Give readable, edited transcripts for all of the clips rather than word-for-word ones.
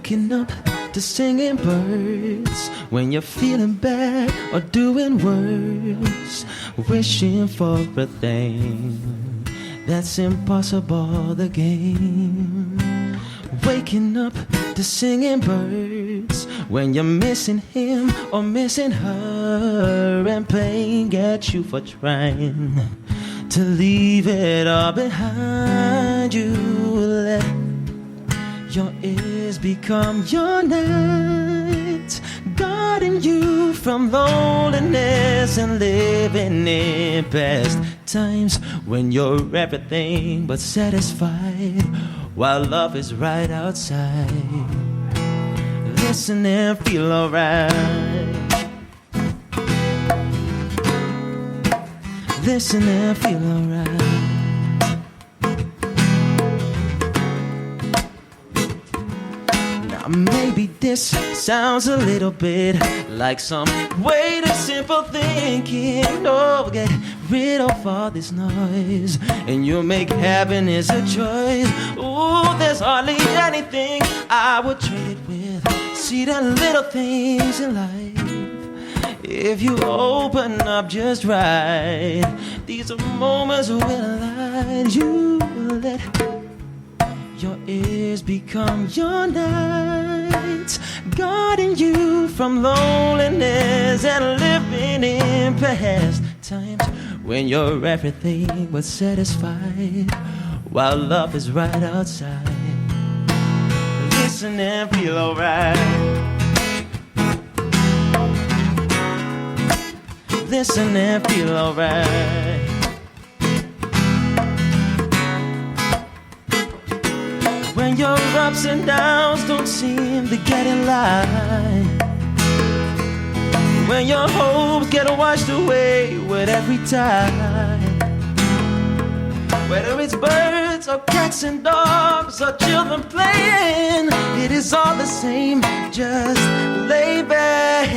Waking up to singing birds when you're feeling bad or doing worse, wishing for a thing that's impossible, the game. Waking up to singing birds when you're missing him or missing her, and pain gets you for trying to leave it all behind you. Let your ears become your night, guarding you from loneliness and living in past times when you're everything but satisfied while love is right outside. Listen and feel alright. Listen and feel alright. Now maybe this sounds a little bit like some way to simple thinking. Oh, get rid of all this noise and you'll make happiness a choice. Ooh, there's hardly anything I would trade it with. See the little things in life. If you open up just right, these are moments will light you. Let your ears become your nights, guarding you from loneliness and living in past times when you're everything but satisfied while love is right outside. Listen and feel alright. Listen and feel alright. When your ups and downs don't seem to get in line, when your hopes get washed away with every tide, whether it's birds or cats and dogs or children playing, it is all the same, just lay back.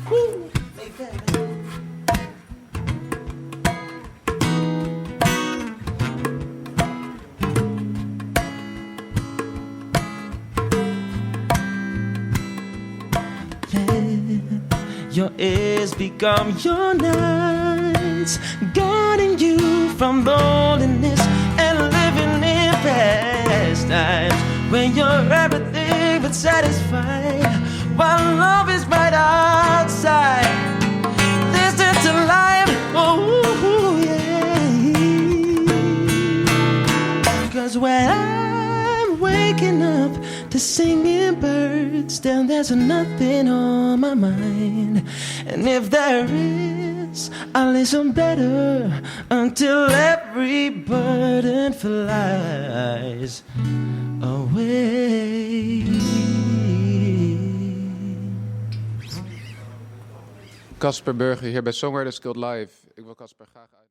Woo, lay back. Your ears become your nights, guarding you from loneliness and living in past times when you're everything but satisfied while love is right outside. Listen to life, oh yeah. 'Cause when I'm waking up to singing birds, then there's nothing on my mind. And if there is, I'll listen better until every burden flies away. Kasper Burger hier bij Songwriters Live. Ik wil Kasper graag uit.